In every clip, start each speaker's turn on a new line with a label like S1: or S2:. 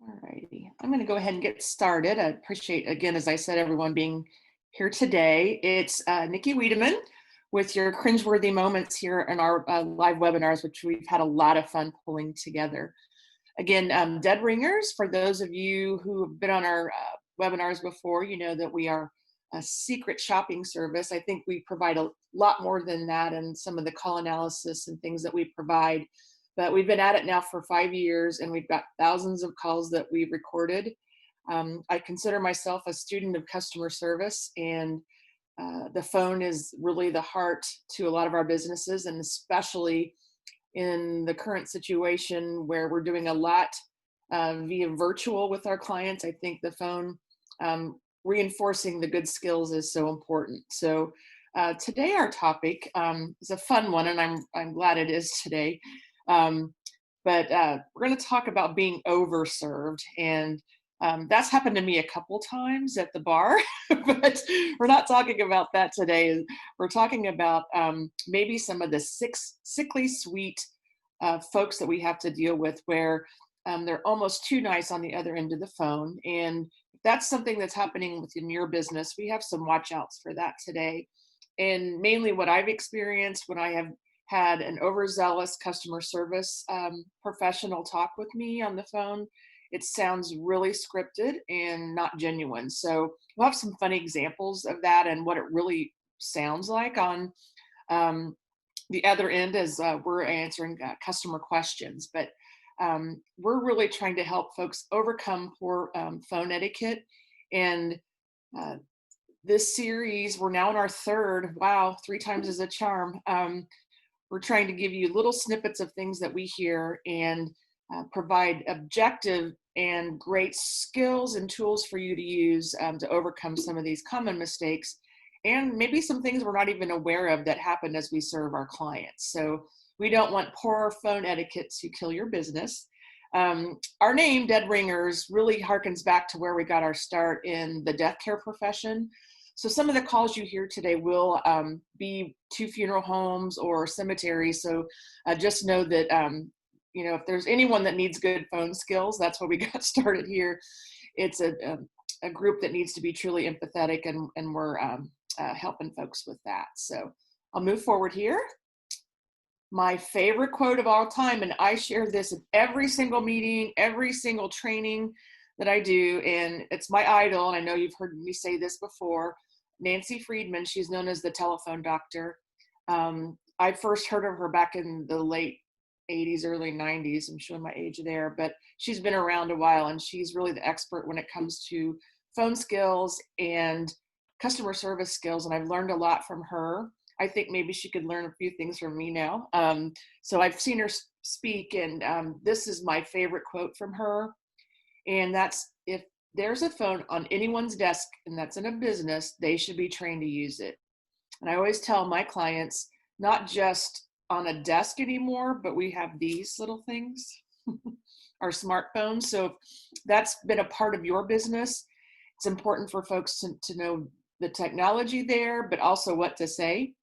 S1: All righty. I'm going to go ahead and get started. I appreciate, again, as I said, everyone being here today. It's Nikki Wiedemann with your cringeworthy moments here in our live webinars, which we've had a lot of fun pulling together. Again, Dead Ringers, for those of you who have been on our webinars before, you know that we are a secret shopping service. I think we provide a lot more than that and some of the call analysis and things that we provide. But we've been at it now for 5 years and we've got thousands of calls that we've recorded. I consider myself a student of customer service, and the phone is really the heart to a lot of our businesses, and especially in the current situation where we're doing a lot via virtual with our clients. I think the phone reinforcing the good skills is so important. So today our topic is a fun one, and I'm glad it is today. But we're going to talk about being overserved, and that's happened to me a couple times at the bar, but we're not talking about that today. We're talking about maybe some of the sickly sweet folks that we have to deal with where they're almost too nice on the other end of the phone. And if that's something that's happening within your business, we have some watch outs for that today. And mainly what I've experienced when I have had an overzealous customer service professional talk with me on the phone, it sounds really scripted and not genuine. So we'll have some funny examples of that and what it really sounds like on the other end as we're answering customer questions. But we're really trying to help folks overcome poor phone etiquette. And this series, we're now in our third. Wow, 3 times is a charm. We're trying to give you little snippets of things that we hear and provide objective and great skills and tools for you to use to overcome some of these common mistakes, and maybe some things we're not even aware of that happen as we serve our clients. So we don't want poor phone etiquette to kill your business. Our name, Dead Ringers, really harkens back to where we got our start in the death care profession. So some of the calls you hear today will be to funeral homes or cemeteries. So just know that, if there's anyone that needs good phone skills, that's where we got started here. It's a group that needs to be truly empathetic, and we're helping folks with that. So I'll move forward here. My favorite quote of all time, and I share this in every single meeting, every single training that I do, and it's my idol, and I know you've heard me say this before, Nancy Friedman. She's known as the telephone doctor. I first heard of her back in the late 80s, early 90s. I'm showing my age there, but she's been around a while, and she's really the expert when it comes to phone skills and customer service skills, and I've learned a lot from her. I think maybe she could learn a few things from me now. So I've seen her speak, and this is my favorite quote from her. And that's, if there's a phone on anyone's desk and that's in a business, they should be trained to use it. And I always tell my clients, not just on a desk anymore, but we have these little things, our smartphones. So if that's been a part of your business, it's important for folks to know the technology there, but also what to say.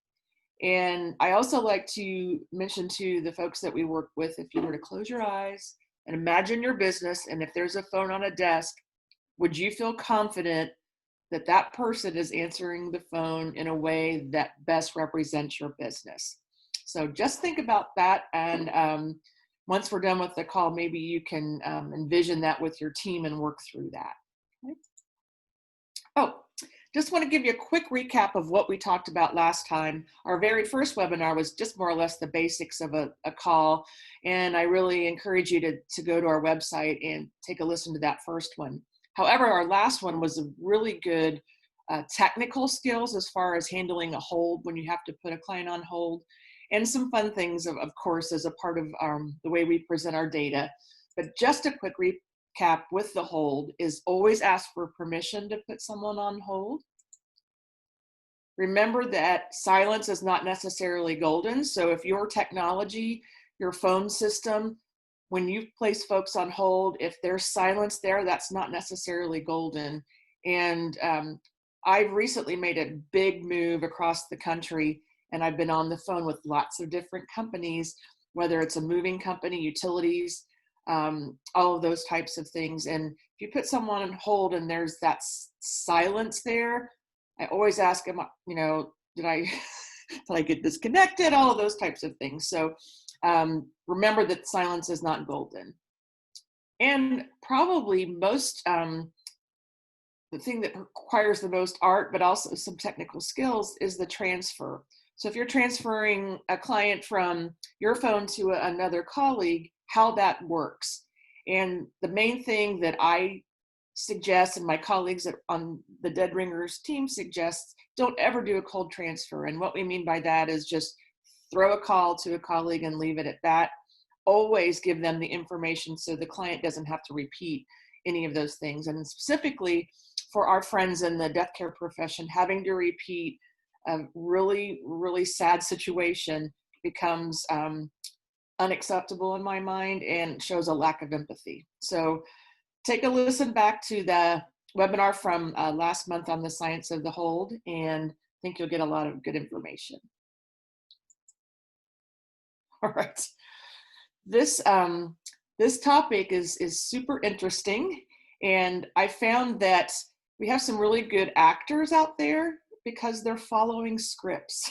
S1: And I also like to mention to the folks that we work with, if you were to close your eyes and imagine your business, and if there's a phone on a desk, would you feel confident that that person is answering the phone in a way that best represents your business? So just think about that. And once we're done with the call, maybe you can envision that with your team and work through that. Okay. Oh, just want to give you a quick recap of what we talked about last time. Our very first webinar was just more or less the basics of a call, and I really encourage you to go to our website and take a listen to that first one. However, our last one was a really good technical skills as far as handling a hold when you have to put a client on hold, and some fun things, of course, as a part of the way we present our data. But just a quick recap with the hold is always ask for permission to put someone on hold. Remember that silence is not necessarily golden. So if your technology, your phone system, when you place folks on hold, if there's silence there, that's not necessarily golden. And I've recently made a big move across the country, and I've been on the phone with lots of different companies, whether it's a moving company, utilities, all of those types of things. And if you put someone on hold and there's that silence there, I always ask them, you know, did I did I get disconnected? All of those types of things. So remember that silence is not golden. And probably most the thing that requires the most art, but also some technical skills, is the transfer. So if you're transferring a client from your phone to another colleague, how that works. And the main thing that I suggest, and my colleagues on the Dead Ringers team suggests, don't ever do a cold transfer. And what we mean by that is just throw a call to a colleague and leave it at that. Always give them the information so the client doesn't have to repeat any of those things. And specifically for our friends in the death care profession, having to repeat a really, really sad situation becomes unacceptable in my mind and shows a lack of empathy. So take a listen back to the webinar from last month on the science of the hold, and I think you'll get a lot of good information. All right. This topic is super interesting, and I found that we have some really good actors out there because they're following scripts.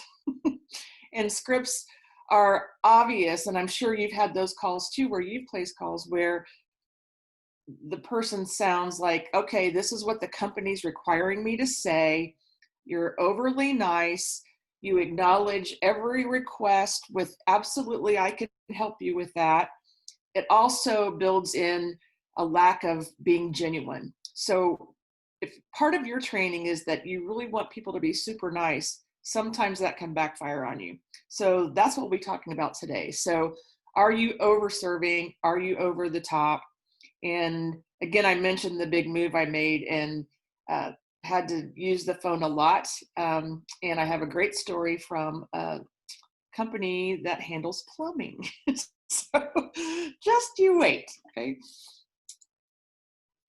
S1: And scripts are obvious, and I'm sure you've had those calls too, where you've placed calls where the person sounds like, okay, this is what the company's requiring me to say. You're overly nice. You acknowledge every request with absolutely, I can help you with that. It also builds in a lack of being genuine. So if part of your training is that you really want people to be super nice, sometimes that can backfire on you. So that's what we'll be talking about today. So are you over serving? Are you over the top? And again, I mentioned the big move I made and had to use the phone a lot. And I have a great story from a company that handles plumbing. So just you wait, okay?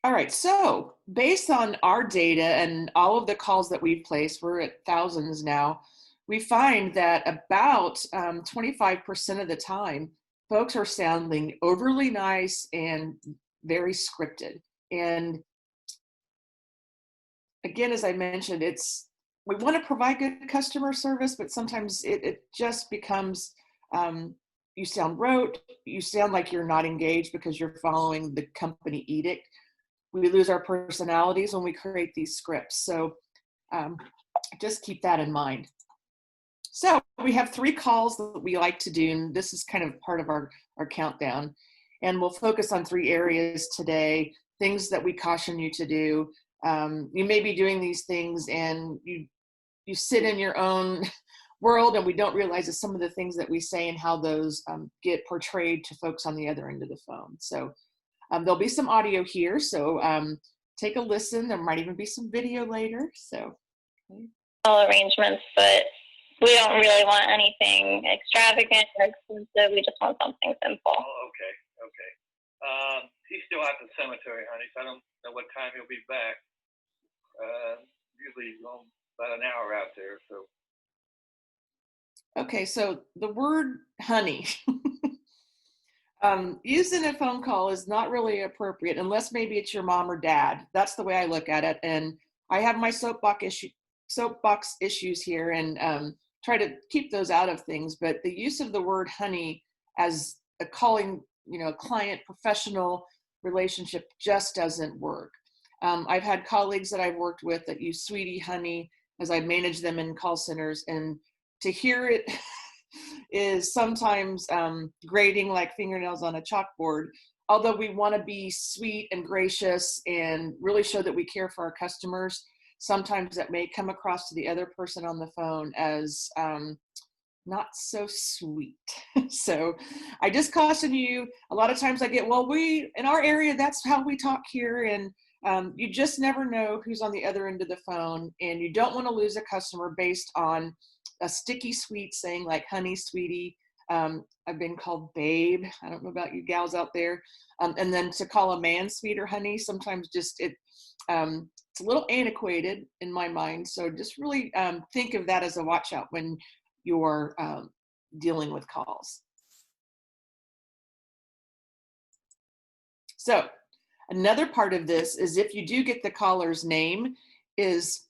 S1: All right, so based on our data and all of the calls that we've placed, we're at thousands now, we find that about 25% of the time, folks are sounding overly nice and very scripted. And again, as I mentioned, we want to provide good customer service, but sometimes it just becomes, you sound rote, you sound like you're not engaged because you're following the company edict. We lose our personalities when we create these scripts. So just keep that in mind. So we have 3 calls that we like to do, and this is kind of part of our countdown. And we'll focus on 3 areas today, things that we caution you to do. You may be doing these things and you sit in your own world, and we don't realize that some of the things that we say and how those get portrayed to folks on the other end of the phone. So there'll be some audio here, so take a listen. There might even be some video later. So
S2: all arrangements, but we don't really want anything extravagant or expensive. We just want something simple.
S3: Oh, okay. He's still at the cemetery, honey, so I don't know what time he'll be back. Usually about an hour out there. So.
S1: Okay, so the word honey used in a phone call is not really appropriate unless maybe it's your mom or dad. That's the way I look at it. And I have my soapbox issues here and try to keep those out of things. But the use of the word honey as a calling, a client professional relationship just doesn't work. I've had colleagues that I've worked with that use sweetie, honey, as I manage them in call centers, and to hear it is sometimes grating like fingernails on a chalkboard. Although we want to be sweet and gracious and really show that we care for our customers, sometimes that may come across to the other person on the phone as not so sweet. So I just caution you, a lot of times I get, well, in our area, that's how we talk here. And you just never know who's on the other end of the phone, and you don't want to lose a customer based on a sticky sweet saying like honey, sweetie. I've been called babe. I don't know about you gals out there. And then to call a man sweet or honey, sometimes just it's a little antiquated in my mind. So just really think of that as a watch out when you're dealing with calls. So another part of this is if you do get the caller's name, is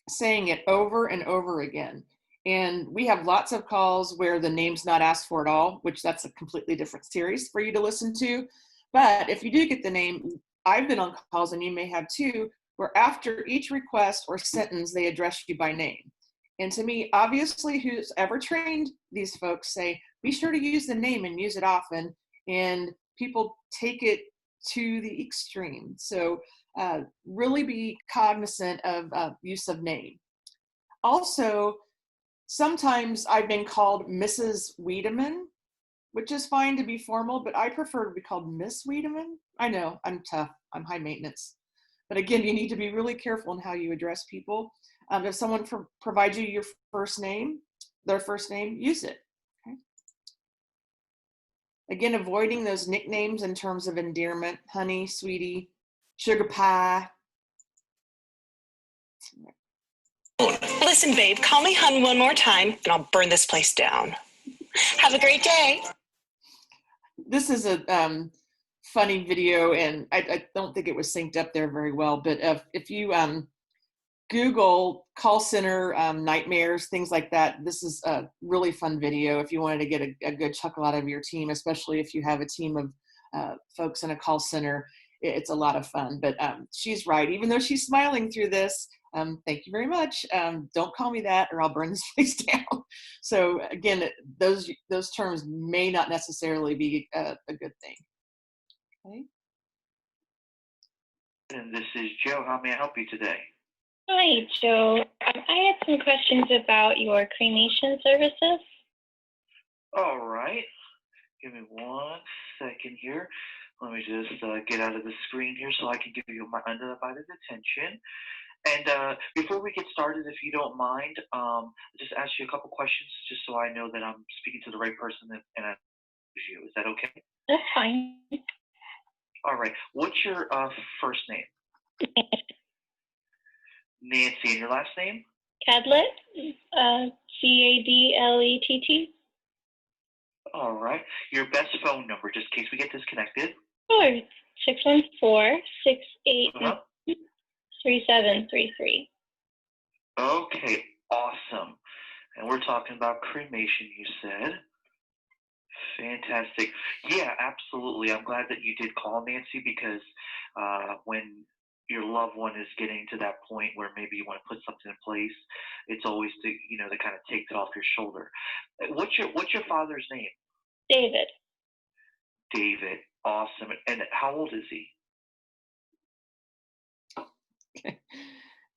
S1: saying it over and over again. And we have lots of calls where the name's not asked for at all, which that's a completely different series for you to listen to. But if you do get the name, I've been on calls, and you may have too, where after each request or sentence, they address you by name. And to me, obviously, who's ever trained these folks say, be sure to use the name and use it often. And people take it to the extreme. So really be cognizant of use of name. Also, sometimes I've been called Mrs. Wiedemann, which is fine to be formal, but I prefer to be called Miss Wiedemann. I know, I'm tough, I'm high maintenance. But again, you need to be really careful in how you address people. If someone provides you your first name, their first name, use it. Okay? Again, avoiding those nicknames in terms of endearment, honey, sweetie, sugar pie.
S4: Listen, babe, call me hun one more time and I'll burn this place down. Have a great day.
S1: This is a funny video, and I don't think it was synced up there very well, but if you Google call center nightmares, things like that, this is a really fun video if you wanted to get a good chuckle out of your team, especially if you have a team of folks in a call center. It's a lot of fun. But she's right, even though she's smiling through this, thank you very much. Don't call me that or I'll burn this place down. So again, those terms may not necessarily be a good thing. Okay.
S3: And this is Joe. How may I help you today?
S2: Hi, Joe. I had some questions about your cremation services.
S3: All right. Give me 1 second here. Let me just get out of the screen here so I can give you my undivided attention. And before we get started, if you don't mind, I'll just ask you a couple questions just so I know that I'm speaking to the right person and I choose you. Is that okay?
S2: That's fine.
S3: All right. What's your first name? Nancy. And your last name?
S2: Cadlett, Cadlett.
S3: All right. Your best phone number, just in case we get disconnected.
S2: Sure. 614-688-3733.
S3: Okay, awesome. And we're talking about cremation, you said. Fantastic. Yeah, absolutely. I'm glad that you did call, Nancy, because when your loved one is getting to that point where maybe you want to put something in place, it's always to kind of take it off your shoulder. What's your father's name?
S2: David.
S3: David. Awesome. And how old is he?
S1: Okay.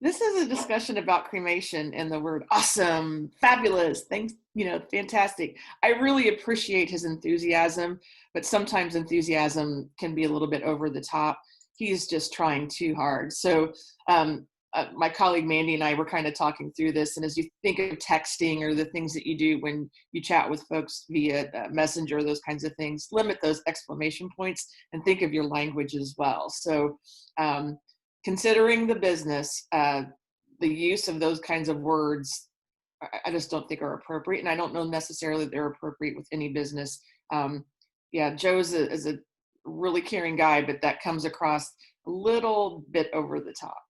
S1: This is a discussion about cremation and the word awesome, fabulous, thanks, fantastic. I really appreciate his enthusiasm, but sometimes enthusiasm can be a little bit over the top. He's just trying too hard. So my colleague Mandy and I were kind of talking through this, and as you think of texting or the things that you do when you chat with folks via Messenger, those kinds of things, limit those exclamation points and think of your language as well. So considering the business, the use of those kinds of words, I just don't think are appropriate, and I don't know necessarily they're appropriate with any business. Yeah, Joe is a really caring guy, but that comes across a little bit over the top.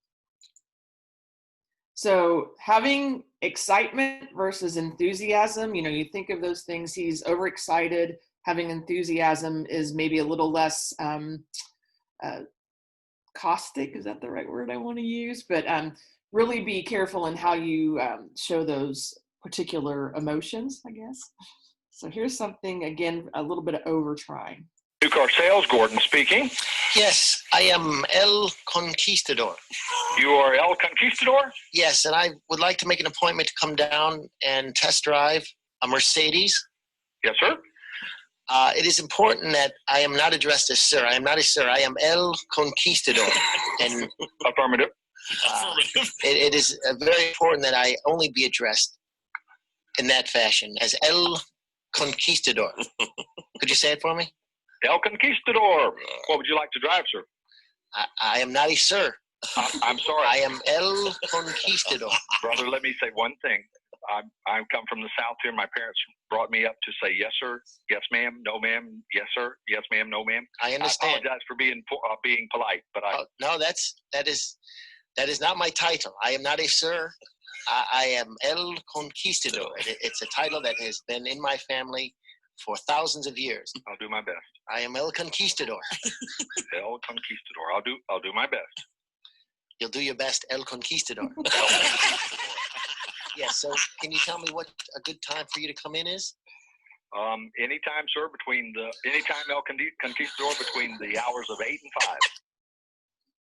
S1: So having excitement versus enthusiasm, you think of those things. He's overexcited. Having enthusiasm is maybe a little less caustic. Is that the right word I want to use? But really be careful in how you show those particular emotions, I guess. So here's something, again, a little bit of over trying.
S5: New car sales, Gordon speaking.
S6: Yes, I am El Conquistador.
S5: You are El Conquistador?
S6: Yes, and I would like to make an appointment to come down and test drive a Mercedes.
S5: Yes, sir.
S6: It is important that I am not addressed as sir. I am not a sir. I am El Conquistador. And
S5: Affirmative.
S6: it is very important that I only be addressed in that fashion, as El Conquistador. Could you say it for me?
S5: El Conquistador. What would you like to drive, sir?
S6: I am not a sir.
S5: I'm sorry.
S6: I am El Conquistador.
S5: Brother, let me say one thing. I come from the South here. My parents brought me up to say yes, sir, yes, ma'am, no, ma'am, yes, sir, yes, ma'am, no, ma'am.
S6: I understand.
S5: I apologize for being polite, but
S6: No, that is not my title. I am not a sir. I am El Conquistador. It's a title that has been in my family for thousands of years.
S5: I'll do my best.
S6: I am El Conquistador.
S5: El Conquistador. I'll do my best.
S6: You'll do your best, El Conquistador. Yes. So, can you tell me what a good time for you to come in is?
S5: Anytime, sir. Anytime El Conquistador between the hours of 8 and 5.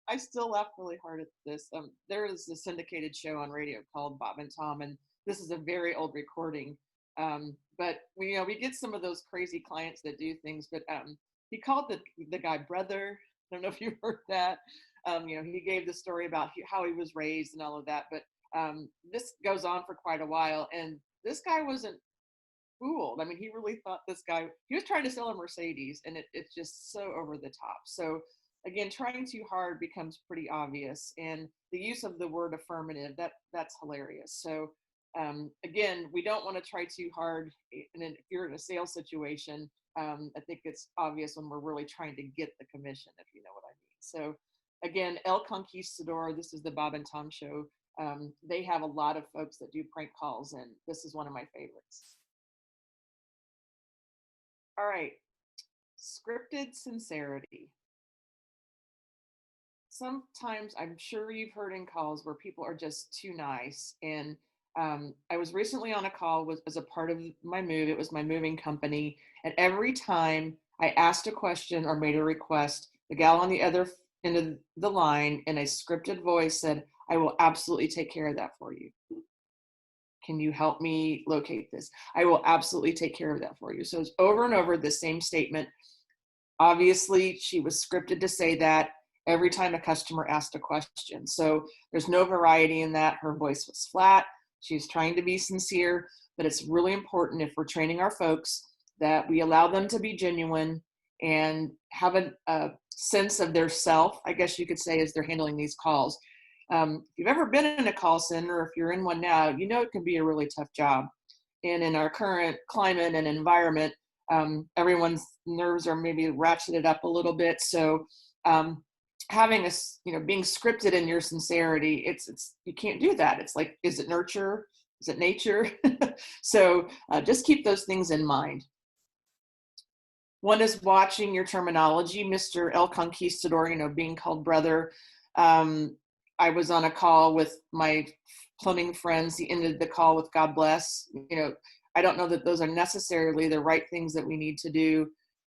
S1: I still laugh really hard at this. There is a syndicated show on radio called Bob and Tom, and this is a very old recording. But we get some of those crazy clients that do things. But he called the guy brother. I don't know if you heard that. He gave the story about how he was raised and all of that. But this goes on for quite a while, and this guy wasn't fooled. I mean, he really thought he was trying to sell a Mercedes, and it's just so over the top. So again, trying too hard becomes pretty obvious, and the use of the word affirmative, that's hilarious. So again, we don't want to try too hard. And if you're in a sales situation, I think it's obvious when we're really trying to get the commission, if you know what I mean. So again, El Conquistador, this is the Bob and Tom show. They have a lot of folks that do prank calls, and this is one of my favorites. All right, scripted sincerity. Sometimes I'm sure you've heard in calls where people are just too nice. And I was recently on a call as a part of my move. It was my moving company. And every time I asked a question or made a request, the gal on the other end of the line in a scripted voice said, "I will absolutely take care of that for you. Can you help me locate this? I will absolutely take care of that for you." So it's over and over the same statement. Obviously, she was scripted to say that every time a customer asked a question. So there's no variety in that. Her voice was flat. She's trying to be sincere, but it's really important if we're training our folks that we allow them to be genuine and have a sense of their self, I guess you could say, as they're handling these calls. If you've ever been in a call center, or if you're in one now, you know it can be a really tough job. And in our current climate and environment, everyone's nerves are maybe ratcheted up a little bit. So having being scripted in your sincerity, it's you can't do that. It's like, is it nurture? Is it nature? So just keep those things in mind. One is watching your terminology, Mr. El Conquistador, being called brother. I was on a call with my plumbing friends. He ended the call with God bless. I don't know that those are necessarily the right things that we need to do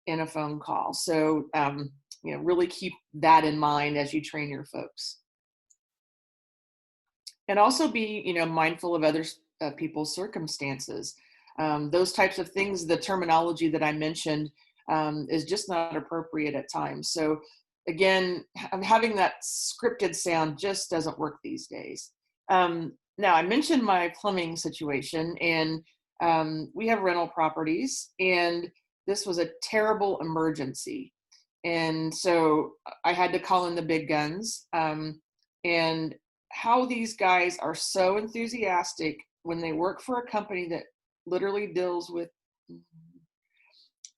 S1: in a phone call. So, really keep that in mind as you train your folks. And also be, mindful of other people's circumstances. Those types of things, the terminology that I mentioned is just not appropriate at times. So again, having that scripted sound just doesn't work these days. Now, I mentioned my plumbing situation, and we have rental properties, and this was a terrible emergency. And so I had to call in the big guns. And how these guys are so enthusiastic when they work for a company that literally deals with,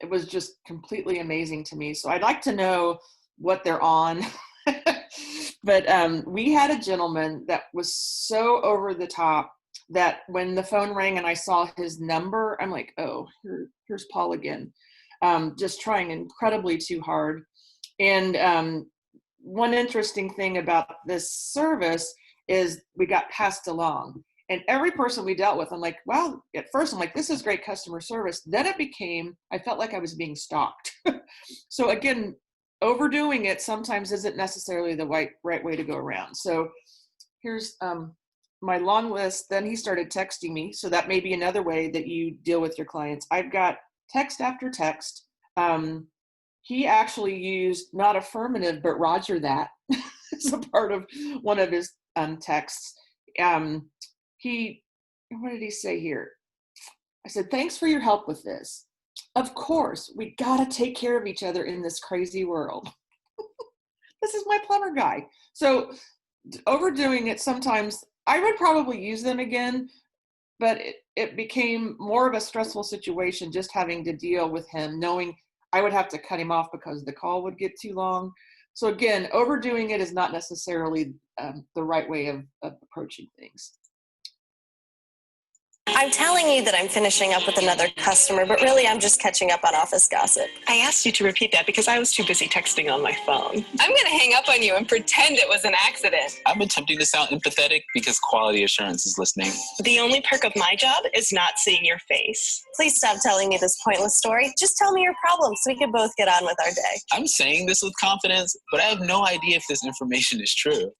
S1: it was just completely amazing to me. So I'd like to know what they're on. But we had a gentleman that was so over the top that when the phone rang and I saw his number, I'm like, oh, here's Paul again. Just trying incredibly too hard. And one interesting thing about this service is we got passed along. And every person we dealt with, I'm like, wow, at first I'm like, this is great customer service. Then it became, I felt like I was being stalked. So again, overdoing it sometimes isn't necessarily the right way to go around. So here's my long list. Then he started texting me. So that may be another way that you deal with your clients. I've got text after text. He actually used not affirmative, but Roger that as a part of one of his texts. What did he say here? I said, thanks for your help with this. Of course, we got to take care of each other in this crazy world. This is my plumber guy. So overdoing it sometimes, I would probably use them again, but it became more of a stressful situation just having to deal with him, knowing I would have to cut him off because the call would get too long. So again, overdoing it is not necessarily the right way of approaching things.
S7: I'm telling you that I'm finishing up with another customer, but really I'm just catching up on office gossip.
S4: I asked you to repeat that because I was too busy texting on my phone.
S8: I'm going to hang up on you and pretend it was an accident.
S9: I'm attempting to sound empathetic because quality assurance is listening.
S4: The only perk of my job is not seeing your face.
S7: Please stop telling me this pointless story. Just tell me your problem so we can both get on with our day.
S9: I'm saying this with confidence, but I have no idea if this information is true.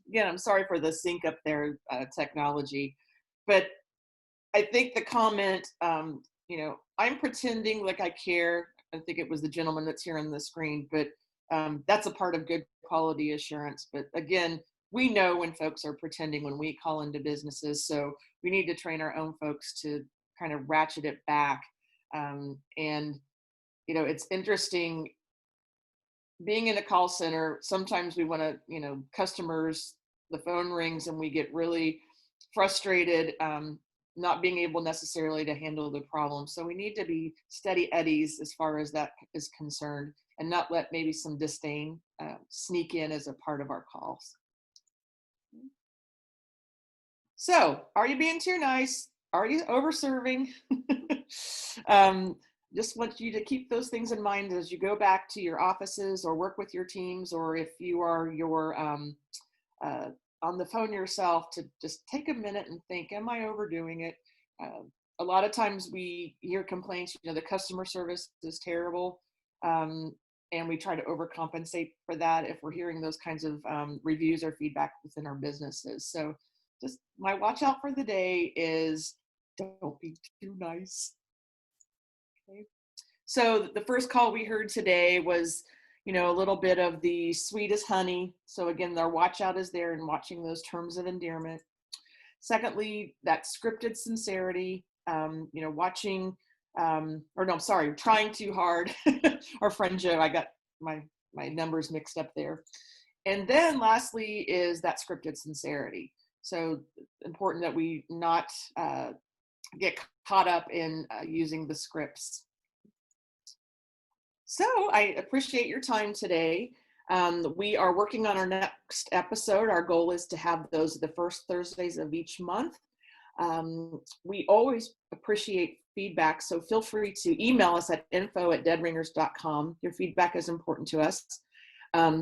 S1: Again, I'm sorry for the sync up there, technology, but I think the comment, I'm pretending like I care. I think it was the gentleman that's here on the screen, but that's a part of good quality assurance. But again, we know when folks are pretending when we call into businesses, so we need to train our own folks to kind of ratchet it back. It's interesting being in a call center. Sometimes we want to, customers, the phone rings and we get really frustrated, not being able necessarily to handle the problem. So we need to be steady eddies as far as that is concerned, and not let maybe some disdain sneak in as a part of our calls. So, are you being too nice? Are you over-serving? Just want you to keep those things in mind as you go back to your offices or work with your teams, or if you are on the phone yourself, to just take a minute and think, am I overdoing it? A lot of times we hear complaints, the customer service is terrible, and we try to overcompensate for that if we're hearing those kinds of reviews or feedback within our businesses. So just my watch out for the day is don't be too nice. Okay. So the first call we heard today was, a little bit of the sweet as honey. So again, their watch out is there and watching those terms of endearment. Secondly, that scripted sincerity, trying too hard. Our friend Joe, I got my numbers mixed up there. And then lastly is that scripted sincerity. So important that we not get caught up in using the scripts. So I appreciate your time today. We are working on our next episode. Our goal is to have those the first Thursdays of each month. We always appreciate feedback, so feel free to email us at info@deadringers.com. Your feedback is important to us.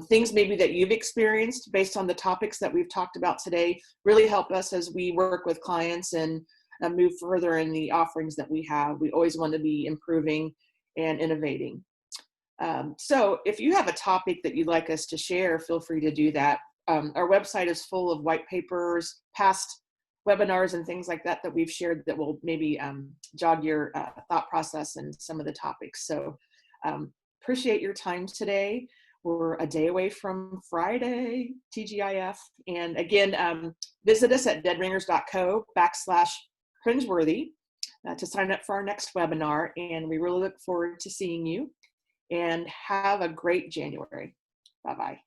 S1: Things maybe that you've experienced based on the topics that we've talked about today really help us as we work with clients and move further in the offerings that we have. We always want to be improving and innovating. So if you have a topic that you'd like us to share, feel free to do that. Our website is full of white papers, past webinars and things like that we've shared that will maybe jog your thought process and some of the topics. So appreciate your time today. We're a day away from Friday, TGIF. And again, visit us at deadringers.co/cringeworthy to sign up for our next webinar. And we really look forward to seeing you. And have a great January. Bye-bye.